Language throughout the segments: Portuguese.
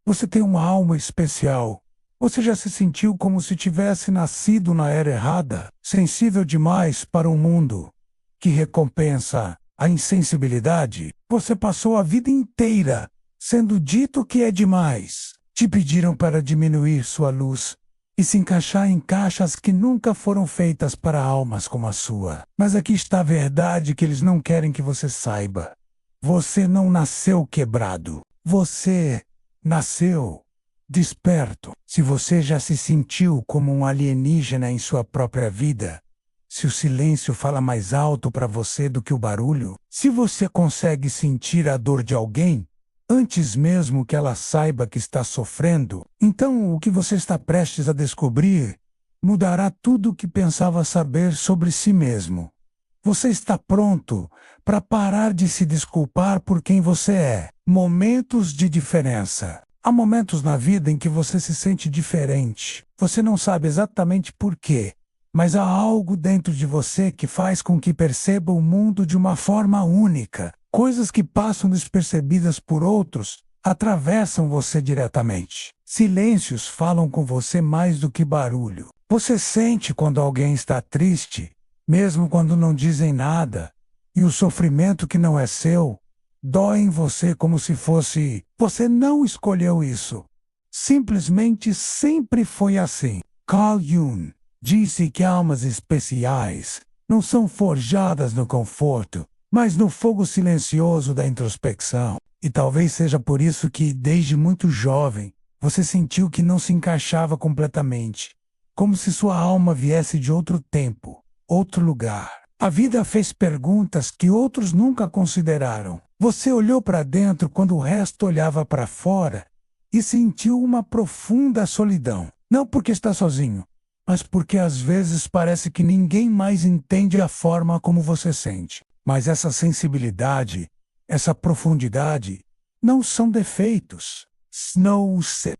Você tem uma alma especial. Você já se sentiu como se tivesse nascido na era errada, sensível demais para o mundo que recompensa a insensibilidade? Você passou a vida inteira sendo dito que é demais. Te pediram para diminuir sua luz e se encaixar em caixas que nunca foram feitas para almas como a sua. Mas aqui está a verdade que eles não querem que você saiba. Você não nasceu quebrado. Você nasceu desperto. Se você já se sentiu como um alienígena em sua própria vida, se o silêncio fala mais alto para você do que o barulho, se você consegue sentir a dor de alguém antes mesmo que ela saiba que está sofrendo, então o que você está prestes a descobrir mudará tudo o que pensava saber sobre si mesmo. Você está pronto para parar de se desculpar por quem você é. Momentos de diferença. Há momentos na vida em que você se sente diferente. Você não sabe exatamente por quê, mas há algo dentro de você que faz com que perceba o mundo de uma forma única. Coisas que passam despercebidas por outros atravessam você diretamente. Silêncios falam com você mais do que barulho. Você sente quando alguém está triste, mesmo quando não dizem nada, e o sofrimento que não é seu dói em você como se fosse... Você não escolheu isso. Simplesmente sempre foi assim. Carl Jung disse que almas especiais não são forjadas no conforto, mas no fogo silencioso da introspecção. E talvez seja por isso que, desde muito jovem, você sentiu que não se encaixava completamente, como se sua alma viesse de outro tempo, outro lugar. A vida fez perguntas que outros nunca consideraram. Você olhou para dentro quando o resto olhava para fora e sentiu uma profunda solidão. Não porque está sozinho, mas porque às vezes parece que ninguém mais entende a forma como você sente. Mas essa sensibilidade, essa profundidade, não são defeitos. São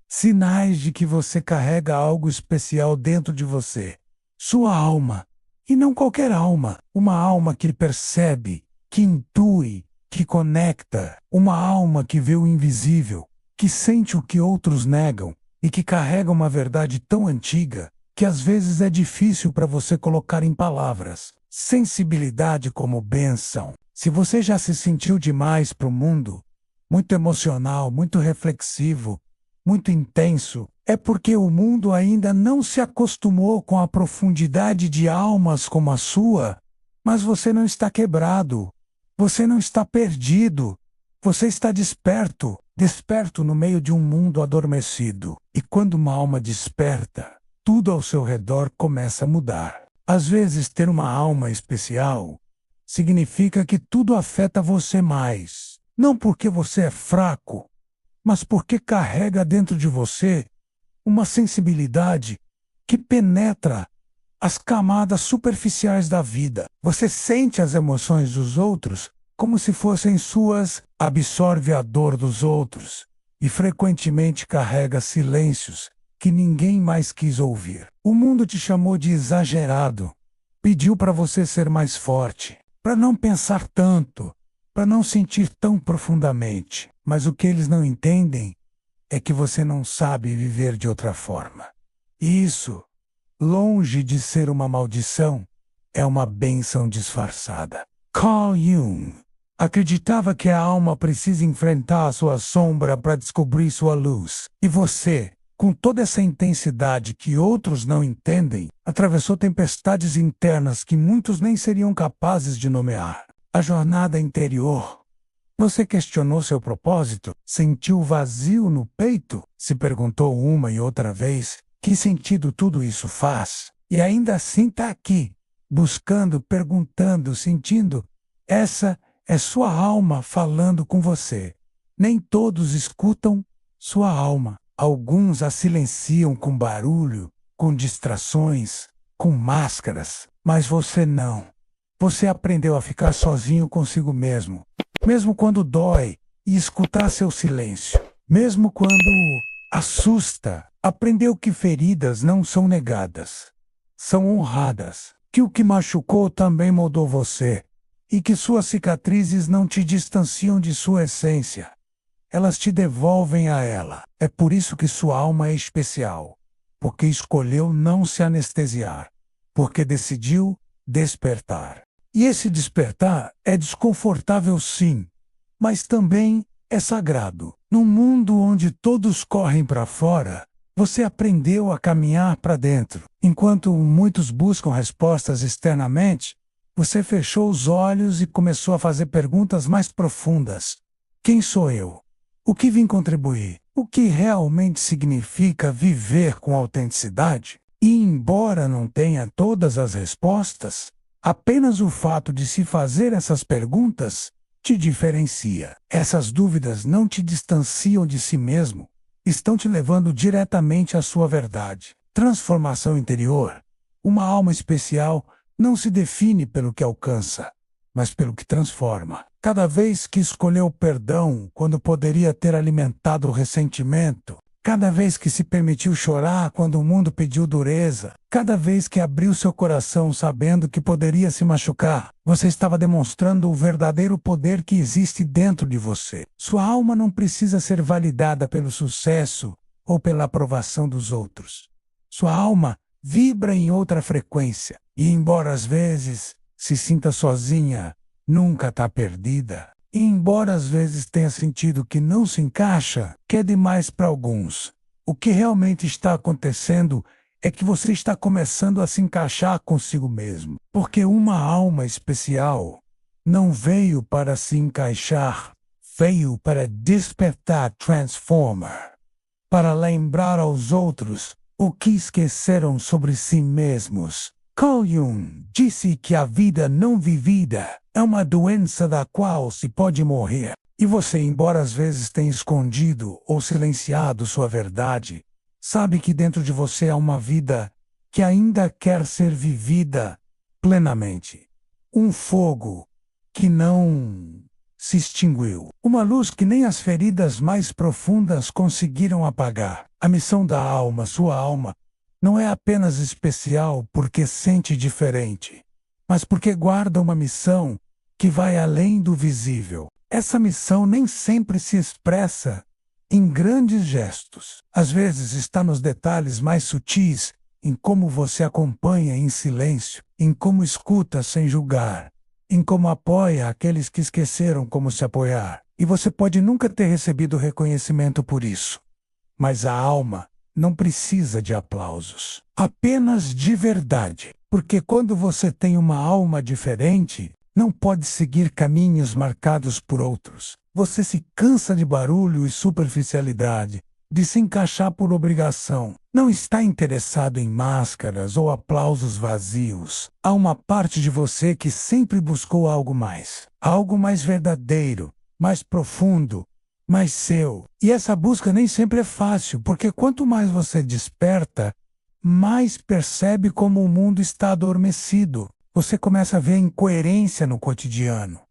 sinais de que você carrega algo especial dentro de você. Sua alma. E não qualquer alma. Uma alma que percebe, que intui, que conecta. Uma alma que vê o invisível, que sente o que outros negam e que carrega uma verdade tão antiga que às vezes é difícil para você colocar em palavras. Sensibilidade como bênção. Se você já se sentiu demais para o mundo, muito emocional, muito reflexivo, muito intenso, é porque o mundo ainda não se acostumou com a profundidade de almas como a sua. Mas você não está quebrado. Você não está perdido. Você está desperto, desperto no meio de um mundo adormecido. E quando uma alma desperta, tudo ao seu redor começa a mudar. Às vezes, ter uma alma especial significa que tudo afeta você mais. Não porque você é fraco, mas porque carrega dentro de você uma sensibilidade que penetra as camadas superficiais da vida. Você sente as emoções dos outros como se fossem suas, absorve a dor dos outros e frequentemente carrega silêncios que ninguém mais quis ouvir. O mundo te chamou de exagerado, pediu para você ser mais forte, para não pensar tanto, para não sentir tão profundamente. Mas o que eles não entendem é que você não sabe viver de outra forma. E isso, longe de ser uma maldição, é uma bênção disfarçada. Carl Jung acreditava que a alma precisa enfrentar a sua sombra para descobrir sua luz. E você, com toda essa intensidade que outros não entendem, atravessou tempestades internas que muitos nem seriam capazes de nomear. A jornada interior. Você questionou seu propósito? Sentiu vazio no peito? Se perguntou uma e outra vez, que sentido tudo isso faz? E ainda assim está aqui, buscando, perguntando, sentindo. Essa é sua alma falando com você. Nem todos escutam sua alma. Alguns a silenciam com barulho, com distrações, com máscaras. Mas você não. Você aprendeu a ficar sozinho consigo mesmo. Mesmo quando dói, e escutar seu silêncio. Mesmo quando assusta, aprendeu que feridas não são negadas. São honradas. Que o que machucou também moldou você. E que suas cicatrizes não te distanciam de sua essência. elas te devolvem a ela. É por isso que sua alma é especial, porque escolheu não se anestesiar, porque decidiu despertar. E esse despertar é desconfortável, sim, mas também é sagrado. Num mundo onde todos correm para fora, você aprendeu a caminhar para dentro. Enquanto muitos buscam respostas externamente, você fechou os olhos e começou a fazer perguntas mais profundas. Quem sou eu? O que vim contribuir? O que realmente significa viver com autenticidade? E embora não tenha todas as respostas, apenas o fato de se fazer essas perguntas te diferencia. Essas dúvidas não te distanciam de si mesmo, estão te levando diretamente à sua verdade. Transformação interior. Uma alma especial não se define pelo que alcança, mas pelo que transforma. Cada vez que escolheu perdão quando poderia ter alimentado o ressentimento, cada vez que se permitiu chorar quando o mundo pediu dureza, cada vez que abriu seu coração sabendo que poderia se machucar, você estava demonstrando o verdadeiro poder que existe dentro de você. Sua alma não precisa ser validada pelo sucesso ou pela aprovação dos outros. Sua alma vibra em outra frequência e, embora às vezes se sinta sozinha, nunca está perdida. E embora às vezes tenha sentido que não se encaixa, que é demais para alguns, o que realmente está acontecendo é que você está começando a se encaixar consigo mesmo. Porque uma alma especial não veio para se encaixar, veio para despertar transformer, para lembrar aos outros o que esqueceram sobre si mesmos. Carl Jung disse que a vida não vivida é uma doença da qual se pode morrer. E você, embora às vezes tenha escondido ou silenciado sua verdade, sabe que dentro de você há uma vida que ainda quer ser vivida plenamente. Um fogo que não se extinguiu. Uma luz que nem as feridas mais profundas conseguiram apagar. A missão da alma, sua alma, não é apenas especial porque sente diferente, mas porque guarda uma missão que vai além do visível. Essa missão nem sempre se expressa em grandes gestos. Às vezes está nos detalhes mais sutis, em como você acompanha em silêncio, em como escuta sem julgar, em como apoia aqueles que esqueceram como se apoiar. E você pode nunca ter recebido reconhecimento por isso. Mas a alma não precisa de aplausos, apenas de verdade. Porque quando você tem uma alma diferente, não pode seguir caminhos marcados por outros. Você se cansa de barulho e superficialidade, de se encaixar por obrigação. Não está interessado em máscaras ou aplausos vazios. Há uma parte de você que sempre buscou algo mais verdadeiro, mais profundo, mais seu. E essa busca nem sempre é fácil, porque quanto mais você desperta, mais percebe como o mundo está adormecido. Você começa a ver incoerência no cotidiano.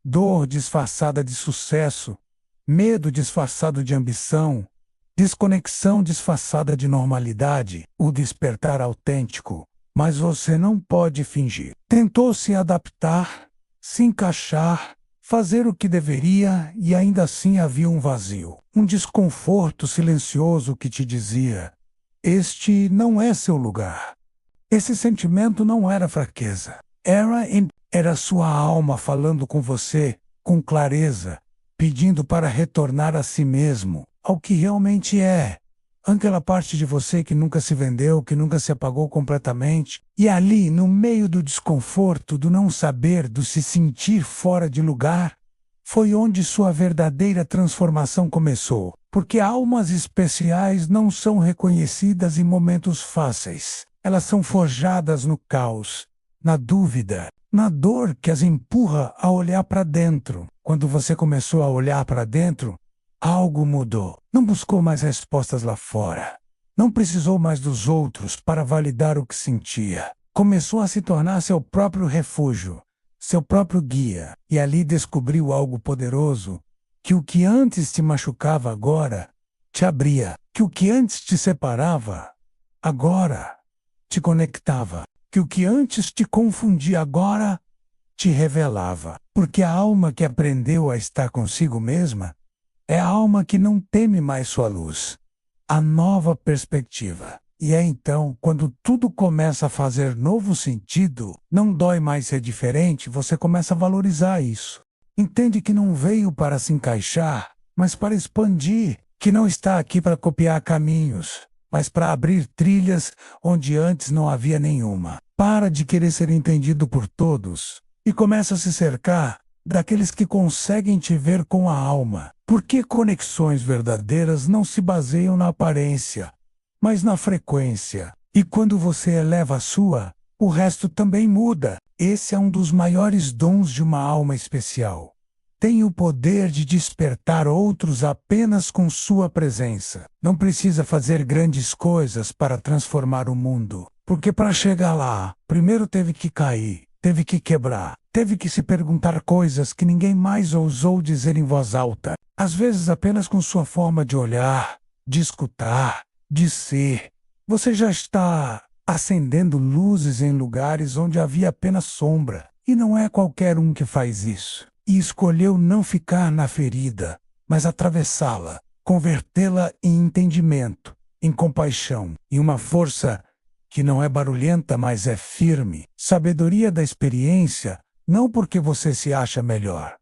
Dor disfarçada de sucesso, medo disfarçado de ambição, desconexão disfarçada de normalidade, o despertar autêntico. Mas você não pode fingir. Tentou se adaptar, se encaixar, fazer o que deveria e ainda assim havia um vazio. Um desconforto silencioso que te dizia: este não é seu lugar. Esse sentimento não era fraqueza. Era sua alma falando com você, com clareza, pedindo para retornar a si mesmo, ao que realmente é. Aquela parte de você que nunca se vendeu, que nunca se apagou completamente. E ali, no meio do desconforto, do não saber, do se sentir fora de lugar, foi onde sua verdadeira transformação começou. Porque almas especiais não são reconhecidas em momentos fáceis. Elas são forjadas no caos, na dúvida, na dor que as empurra a olhar para dentro. Quando você começou a olhar para dentro, algo mudou. Não buscou mais respostas lá fora. Não precisou mais dos outros para validar o que sentia. Começou a se tornar seu próprio refúgio, seu próprio guia. E ali descobriu algo poderoso, que o que antes te machucava agora te abria. Que o que antes te separava, agora te conectava. Que o que antes te confundia agora te revelava. Porque a alma que aprendeu a estar consigo mesma É a alma que não teme mais sua luz. A nova perspectiva. E é então, quando tudo começa a fazer novo sentido, não dói mais ser diferente, você começa a valorizar isso. Entende que não veio para se encaixar, mas para expandir, que não está aqui para copiar caminhos, mas para abrir trilhas onde antes não havia nenhuma. Para de querer ser entendido por todos e começa a se cercar daqueles que conseguem te ver com a alma. Porque conexões verdadeiras não se baseiam na aparência, mas na frequência. E quando você eleva a sua, o resto também muda. Esse é um dos maiores dons de uma alma especial. Tem o poder de despertar outros apenas com sua presença. Não precisa fazer grandes coisas para transformar o mundo, porque para chegar lá, primeiro teve que cair, teve que quebrar, teve que se perguntar coisas que ninguém mais ousou dizer em voz alta. Às vezes apenas com sua forma de olhar, de escutar, de ser. Você já está acendendo luzes em lugares onde havia apenas sombra. E não é qualquer um que faz isso. E escolheu não ficar na ferida, mas atravessá-la, convertê-la em entendimento, em compaixão, em uma força que não é barulhenta, mas é firme. Sabedoria da experiência, não porque você se acha melhor,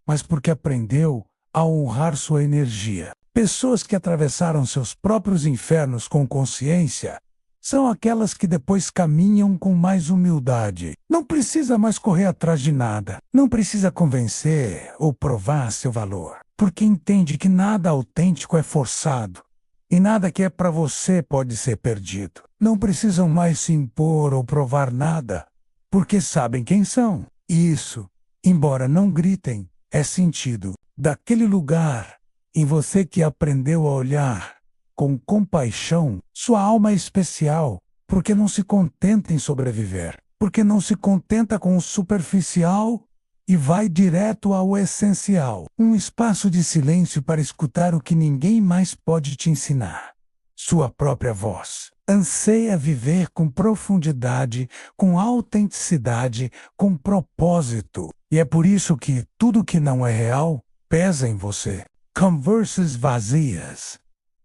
mas porque aprendeu a honrar sua energia. Pessoas que atravessaram seus próprios infernos com consciência são aquelas que depois caminham com mais humildade. Não precisa mais correr atrás de nada. Não precisa convencer ou provar seu valor, porque entende que nada autêntico é forçado e nada que é para você pode ser perdido. Não precisam mais se impor ou provar nada, porque sabem quem são. E isso, embora não gritem, é sentido daquele lugar em você que aprendeu a olhar com compaixão. Sua alma é especial, porque não se contenta em sobreviver, porque não se contenta com o superficial e vai direto ao essencial. Um espaço de silêncio para escutar o que ninguém mais pode te ensinar. Sua própria voz. Anseia viver com profundidade, com autenticidade, com propósito. E é por isso que tudo que não é real pesa em você. Conversas vazias,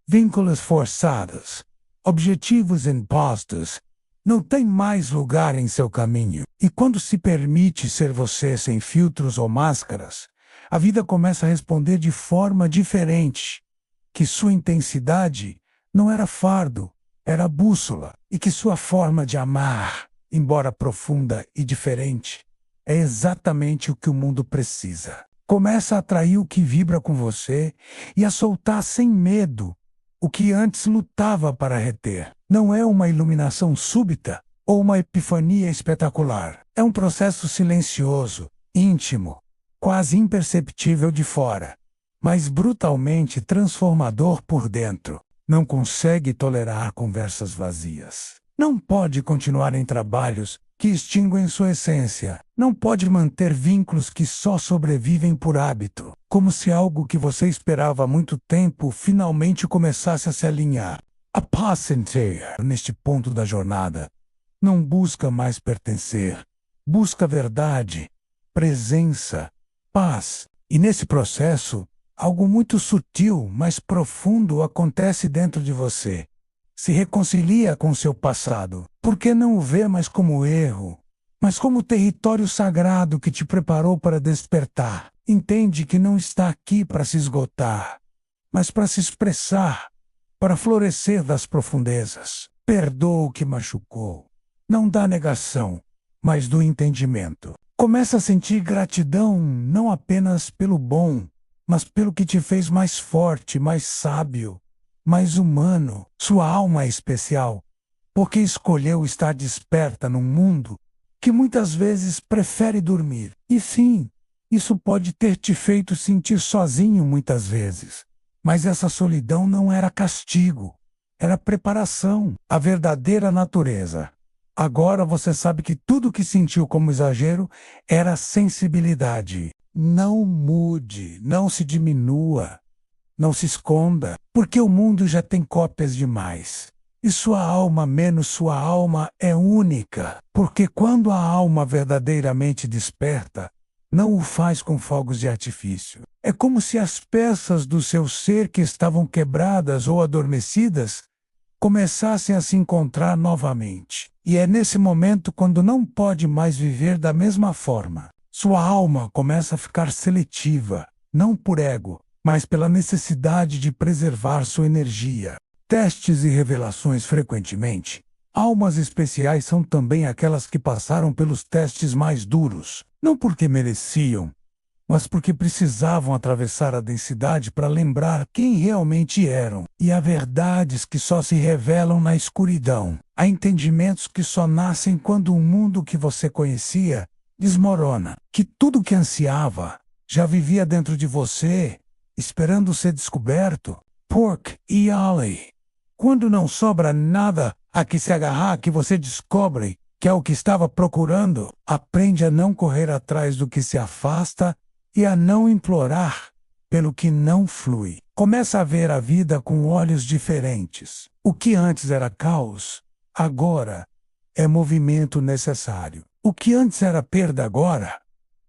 vínculos forçados, objetivos impostos, não tem mais lugar em seu caminho. E quando se permite ser você sem filtros ou máscaras, a vida começa a responder de forma diferente. Que sua intensidade não era fardo, era bússola. E que sua forma de amar, embora profunda e diferente, é exatamente o que o mundo precisa. Começa a atrair o que vibra com você e a soltar sem medo o que antes lutava para reter. Não é uma iluminação súbita ou uma epifania espetacular. É um processo silencioso, íntimo, quase imperceptível de fora, mas brutalmente transformador por dentro. Não consegue tolerar conversas vazias. Não pode continuar em trabalhos que extinguem sua essência. Não pode manter vínculos que só sobrevivem por hábito, como se algo que você esperava há muito tempo finalmente começasse a se alinhar. A passenger, neste ponto da jornada, não busca mais pertencer, busca verdade, presença, paz. E nesse processo, algo muito sutil, mas profundo acontece dentro de você. Se reconcilia com seu passado. Por que não o vê mais como erro, mas como território sagrado que te preparou para despertar? Entende que não está aqui para se esgotar, mas para se expressar, para florescer das profundezas. Perdoa o que machucou. Não da negação, mas do entendimento. Começa a sentir gratidão não apenas pelo bom, mas pelo que te fez mais forte, mais sábio, mais humano. Sua alma é especial, porque escolheu estar desperta num mundo que muitas vezes prefere dormir. E sim, isso pode ter te feito sentir sozinho muitas vezes. Mas essa solidão não era castigo, era preparação, a verdadeira natureza. Agora você sabe que tudo que sentiu como exagero era sensibilidade. Não mude, não se diminua. Não se esconda, porque o mundo já tem cópias demais. E sua alma menos sua alma é única. Porque quando a alma verdadeiramente desperta, Não o faz com fogos de artifício. É como se as peças do seu ser que estavam quebradas ou adormecidas começassem a se encontrar novamente. E é nesse momento, quando não pode mais viver da mesma forma, sua alma começa a ficar seletiva, não por ego, mas pela necessidade de preservar sua energia. Testes e revelações frequentemente. Almas especiais são também aquelas que passaram pelos testes mais duros, não porque mereciam, mas porque precisavam atravessar a densidade para lembrar quem realmente eram. E há verdades que só se revelam na escuridão. Há entendimentos que só nascem quando o mundo que você conhecia desmorona. Que tudo que ansiava já vivia dentro de você, esperando ser descoberto. Pork e Alley. Quando não sobra nada a que se agarrar, que você descobre que é o que estava procurando, aprende a não correr atrás do que se afasta e a não implorar pelo que não flui. Começa a ver a vida com olhos diferentes. O que antes era caos, agora é movimento necessário. O que antes era perda, agora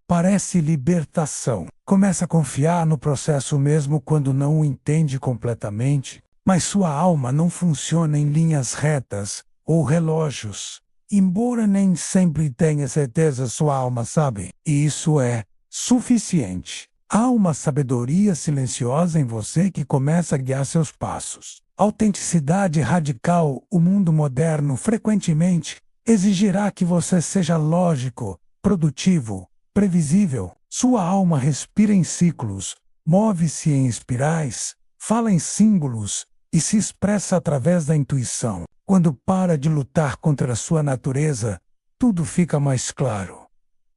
parece libertação. Começa a confiar no processo mesmo quando não o entende completamente, mas sua alma não funciona em linhas retas ou relógios. Embora nem sempre tenha certeza, sua alma sabe, e isso é suficiente. Há uma sabedoria silenciosa em você que começa a guiar seus passos. Autenticidade radical. O mundo moderno frequentemente exigirá que você seja lógico, produtivo, previsível. Sua alma respira em ciclos, move-se em espirais, fala em símbolos e se expressa através da intuição. Quando para de lutar contra a sua natureza, tudo fica mais claro.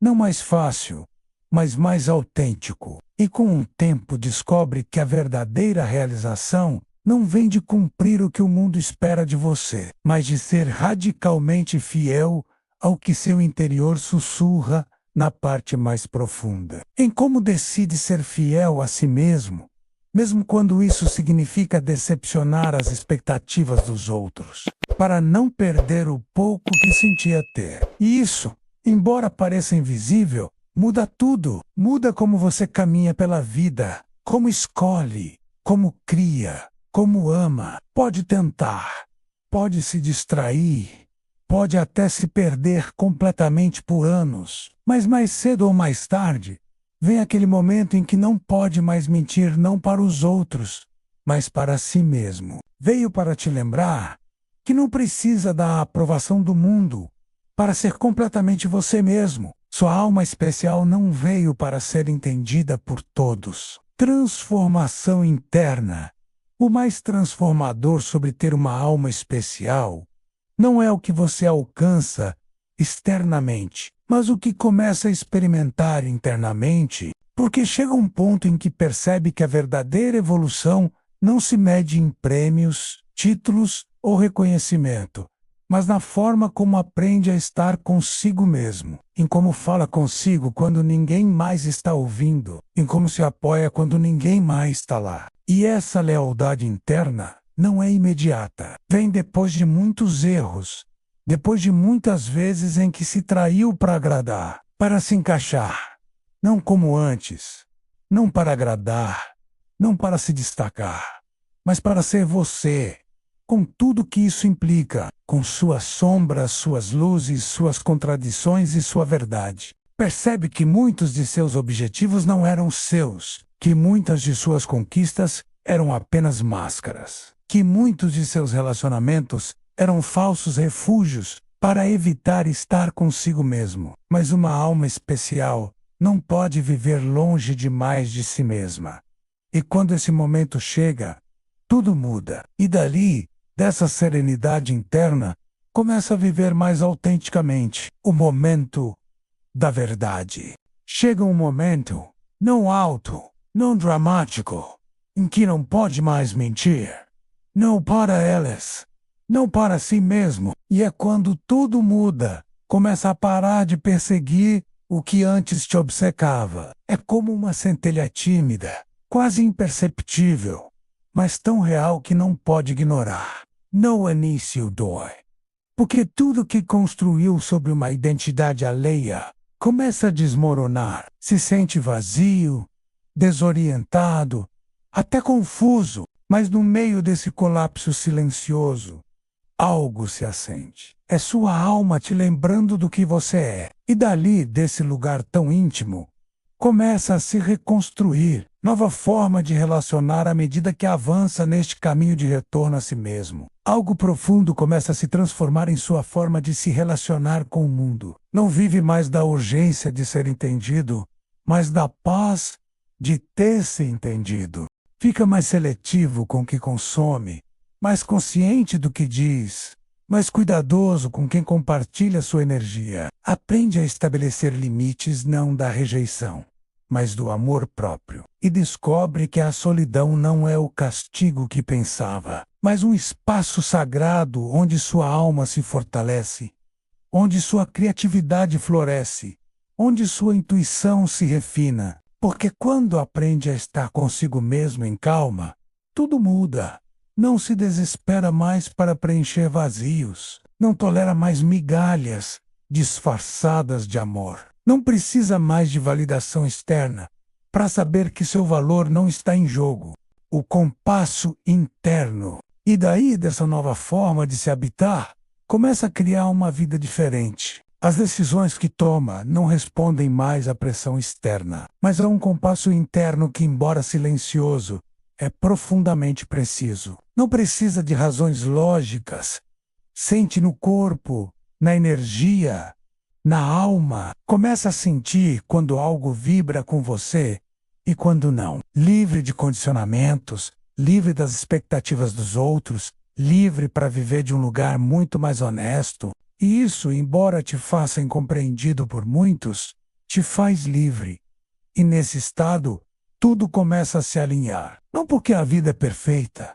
Não mais fácil, mas mais autêntico. E com o tempo descobre que a verdadeira realização não vem de cumprir o que o mundo espera de você, mas de ser radicalmente fiel ao que seu interior sussurra na parte mais profunda. Em como decide ser fiel a si mesmo, mesmo quando isso significa decepcionar as expectativas dos outros, para não perder o pouco que sentia ter. E isso, embora pareça invisível, muda tudo. Muda como você caminha pela vida, como escolhe, como cria, como ama. Pode tentar, pode se distrair, pode até se perder completamente por anos, mas mais cedo ou mais tarde, vem aquele momento em que não pode mais mentir, não para os outros, mas para si mesmo. Veio para te lembrar que não precisa da aprovação do mundo para ser completamente você mesmo. Sua alma especial não veio para ser entendida por todos. Transformação interna. O mais transformador sobre ter uma alma especial não é o que você alcança externamente, mas o que começa a experimentar internamente, porque chega um ponto em que percebe que a verdadeira evolução não se mede em prêmios, títulos ou reconhecimento, mas na forma como aprende a estar consigo mesmo, em como fala consigo quando ninguém mais está ouvindo, em como se apoia quando ninguém mais está lá. E essa lealdade interna não é imediata, vem depois de muitos erros, depois de muitas vezes em que se traiu para agradar, para se encaixar, não como antes, não para agradar, não para se destacar, mas para ser você, com tudo que isso implica, com suas sombras, suas luzes, suas contradições e sua verdade. Percebe que muitos de seus objetivos não eram seus, que muitas de suas conquistas eram apenas máscaras, que muitos de seus relacionamentos eram falsos refúgios para evitar estar consigo mesmo. Mas uma alma especial não pode viver longe demais de si mesma. E quando esse momento chega, tudo muda. E dali, dessa serenidade interna, começa a viver mais autenticamente o momento da verdade. Chega um momento, não alto, não dramático, em que não pode mais mentir. Não para elas, não para si mesmo. E é quando tudo muda, começa a parar de perseguir o que antes te obcecava. É como uma centelha tímida, quase imperceptível, mas tão real que não pode ignorar. No início dói, porque tudo que construiu sobre uma identidade alheia começa a desmoronar. Se sente vazio, desorientado, até confuso, mas no meio desse colapso silencioso, algo se acende. É sua alma te lembrando do que você é. E dali, desse lugar tão íntimo, começa a se reconstruir, nova forma de relacionar à medida que avança neste caminho de retorno a si mesmo. Algo profundo começa a se transformar em sua forma de se relacionar com o mundo. Não vive mais da urgência de ser entendido, mas da paz de ter se entendido. Fica mais seletivo com o que consome, mais consciente do que diz, mais cuidadoso com quem compartilha sua energia. Aprende a estabelecer limites não da rejeição, mas do amor próprio. E descobre que a solidão não é o castigo que pensava, mas um espaço sagrado onde sua alma se fortalece, onde sua criatividade floresce, onde sua intuição se refina. Porque quando aprende a estar consigo mesmo em calma, tudo muda. Não se desespera mais para preencher vazios. Não tolera mais migalhas disfarçadas de amor. Não precisa mais de validação externa para saber que seu valor não está em jogo. O compasso interno. E daí, dessa nova forma de se habitar, começa a criar uma vida diferente. As decisões que toma não respondem mais à pressão externa, mas a um compasso interno que, embora silencioso, é profundamente preciso. Não precisa de razões lógicas. Sente no corpo, na energia, na alma. Começa a sentir quando algo vibra com você e quando não. Livre de condicionamentos, livre das expectativas dos outros, livre para viver de um lugar muito mais honesto. E isso, embora te faça incompreendido por muitos, te faz livre. E nesse estado, tudo começa a se alinhar. Não porque a vida é perfeita,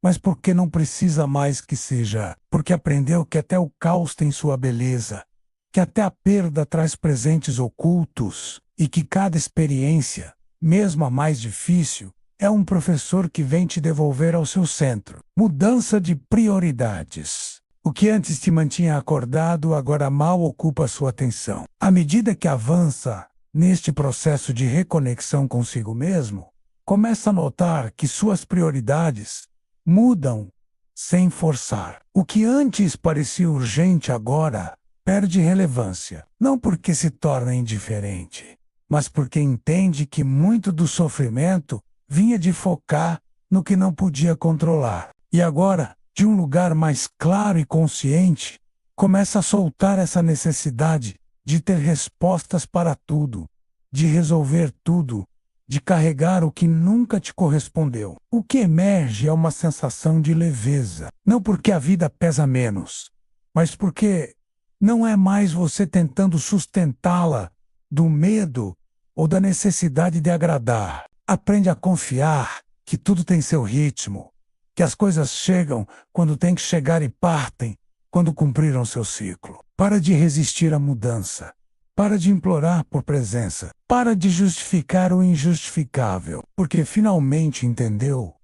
mas porque não precisa mais que seja. Porque aprendeu que até o caos tem sua beleza, que até a perda traz presentes ocultos, e que cada experiência, mesmo a mais difícil, é um professor que vem te devolver ao seu centro. Mudança de prioridades. O que antes te mantinha acordado agora mal ocupa sua atenção. À medida que avança neste processo de reconexão consigo mesmo, começa a notar que suas prioridades mudam sem forçar. O que antes parecia urgente agora perde relevância, não porque se torna indiferente, mas porque entende que muito do sofrimento vinha de focar no que não podia controlar. E agora, de um lugar mais claro e consciente, começa a soltar essa necessidade de ter respostas para tudo, de resolver tudo, de carregar o que nunca te correspondeu. O que emerge é uma sensação de leveza, não porque a vida pesa menos, mas porque não é mais você tentando sustentá-la do medo ou da necessidade de agradar. Aprende a confiar que tudo tem seu ritmo, que as coisas chegam quando têm que chegar e partem quando cumpriram seu ciclo. Para de resistir à mudança. Para de implorar por presença. Para de justificar o injustificável. Porque finalmente entendeu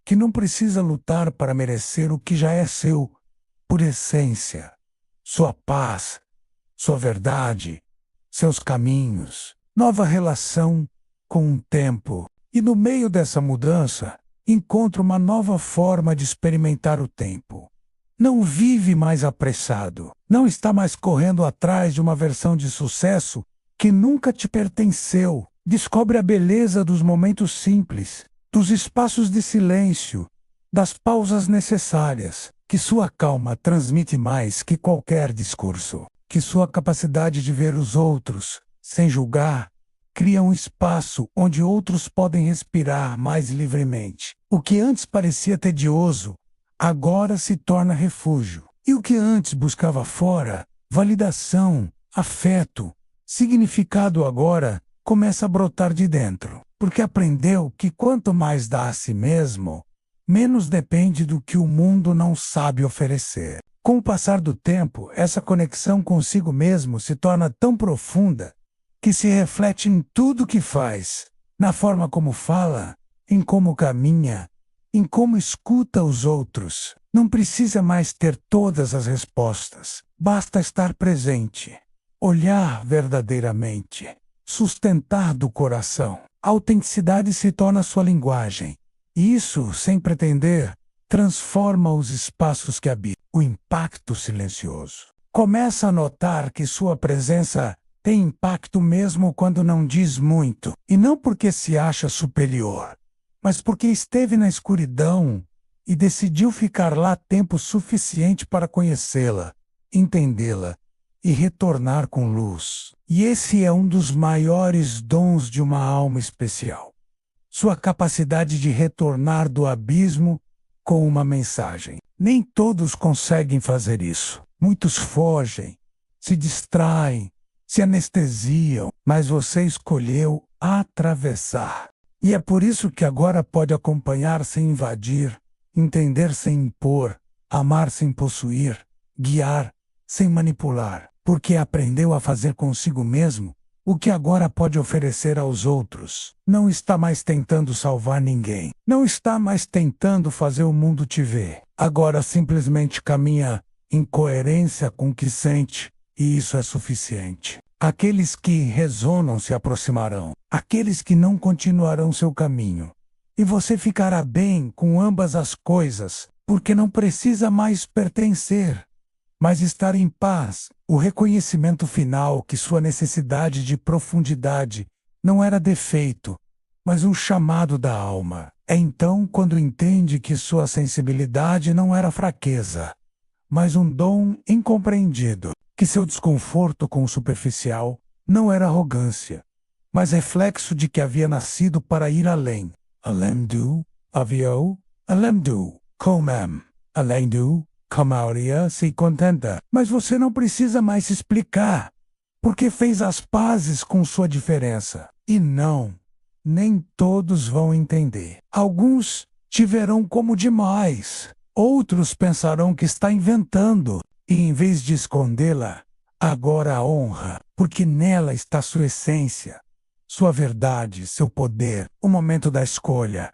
que não precisa lutar para merecer o que já é seu por essência. Sua paz, sua verdade, seus caminhos. Nova relação com o tempo. E no meio dessa mudança, encontra uma nova forma de experimentar o tempo. Não vive mais apressado. Não está mais correndo atrás de uma versão de sucesso que nunca te pertenceu. Descobre a beleza dos momentos simples, dos espaços de silêncio, das pausas necessárias, que sua calma transmite mais que qualquer discurso, que sua capacidade de ver os outros, sem julgar, cria um espaço onde outros podem respirar mais livremente. O que antes parecia tedioso, agora se torna refúgio. E o que antes buscava fora, validação, afeto, significado agora, começa a brotar de dentro. Porque aprendeu que quanto mais dá a si mesmo, menos depende do que o mundo não sabe oferecer. Com o passar do tempo, essa conexão consigo mesmo se torna tão profunda que se reflete em tudo que faz, na forma como fala, em como caminha, em como escuta os outros. Não precisa mais ter todas as respostas, basta estar presente. olhar verdadeiramente, sustentar do coração. A autenticidade se torna sua linguagem. E isso, sem pretender, transforma os espaços que habita. O impacto silencioso. Começa a notar que sua presença tem impacto mesmo quando não diz muito. E não porque se acha superior, mas porque esteve na escuridão e decidiu ficar lá tempo suficiente para conhecê-la, entendê-la e retornar com luz. E esse é um dos maiores dons de uma alma especial. Sua capacidade de retornar do abismo com uma mensagem. Nem todos conseguem fazer isso. Muitos fogem, se distraem, se anestesiam, mas você escolheu atravessar. E é por isso que agora pode acompanhar sem invadir, entender sem impor, amar sem possuir, guiar sem manipular, porque aprendeu a fazer consigo mesmo o que agora pode oferecer aos outros. Não está mais tentando salvar ninguém. Não está mais tentando fazer o mundo te ver. Agora simplesmente caminha em coerência com o que sente, e isso é suficiente. Aqueles que ressonam se aproximarão. Aqueles que não continuarão seu caminho. E você ficará bem com ambas as coisas, porque não precisa mais pertencer, mas estar em paz. O reconhecimento final que sua necessidade de profundidade não era defeito, mas um chamado da alma. É então quando entende que sua sensibilidade não era fraqueza, mas um dom incompreendido, que seu desconforto com o superficial não era arrogância, mas reflexo de que havia nascido para ir além. Além do, aviou, além do, comem, além do, a maioria se contenta. Mas você não precisa mais se explicar, porque fez as pazes com sua diferença. E não, nem todos vão entender. Alguns te verão como demais. Outros pensarão que está inventando. E em vez de escondê-la, agora a honra, porque nela está sua essência, sua verdade, seu poder, o momento da escolha.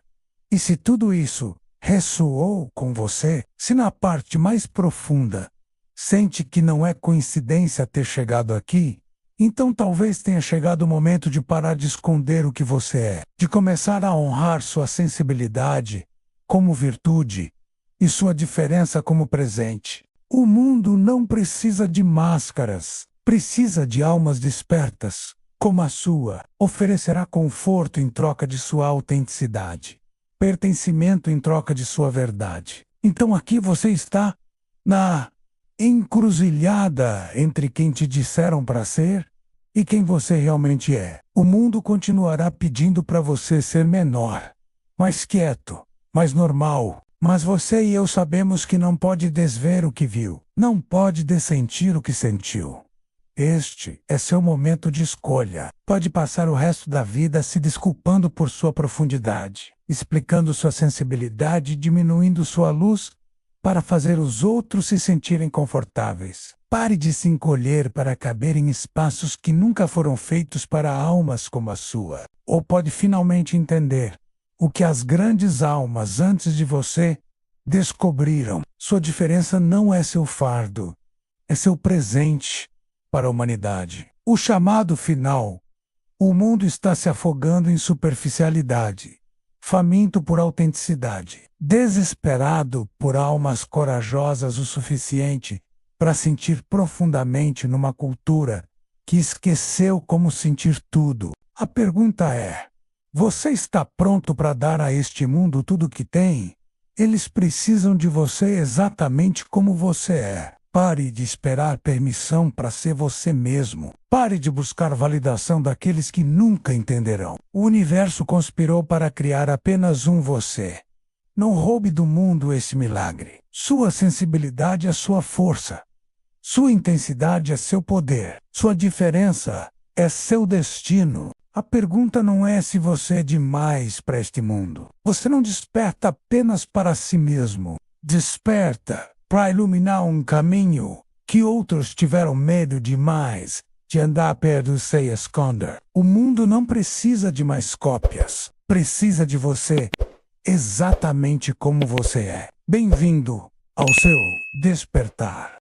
E se tudo isso ressoou com você, se na parte mais profunda sente que não é coincidência ter chegado aqui, então talvez tenha chegado o momento de parar de esconder o que você é, de começar a honrar sua sensibilidade como virtude e sua diferença como presente. O mundo não precisa de máscaras, precisa de almas despertas, como a sua. Oferecerá conforto em troca de sua autenticidade, pertencimento em troca de sua verdade. Então aqui você está na encruzilhada entre quem te disseram para ser e quem você realmente é. O mundo continuará pedindo para você ser menor, mais quieto, mais normal. Mas você e eu sabemos que não pode desver o que viu, não pode dessentir o que sentiu. Este é seu momento de escolha. Pode passar o resto da vida se desculpando por sua profundidade, explicando sua sensibilidade e diminuindo sua luz para fazer os outros se sentirem confortáveis. Pare de se encolher para caber em espaços que nunca foram feitos para almas como a sua. Ou pode finalmente entender o que as grandes almas antes de você descobriram. Sua diferença não é seu fardo, é seu presente para a humanidade. O chamado final. O mundo está se afogando em superficialidade, faminto por autenticidade, desesperado por almas corajosas o suficiente para sentir profundamente numa cultura que esqueceu como sentir tudo. A pergunta é: você está pronto para dar a este mundo tudo o que tem? Eles precisam de você exatamente como você é. Pare de esperar permissão para ser você mesmo. Pare de buscar validação daqueles que nunca entenderão. O universo conspirou para criar apenas um você. Não roube do mundo esse milagre. Sua sensibilidade é sua força. Sua intensidade é seu poder. Sua diferença é seu destino. A pergunta não é se você é demais para este mundo. Você não desperta apenas para si mesmo. Desperta para iluminar um caminho que outros tiveram medo demais de andar perto sem esconder. O mundo não precisa de mais cópias. Precisa de você exatamente como você é. Bem-vindo ao seu despertar.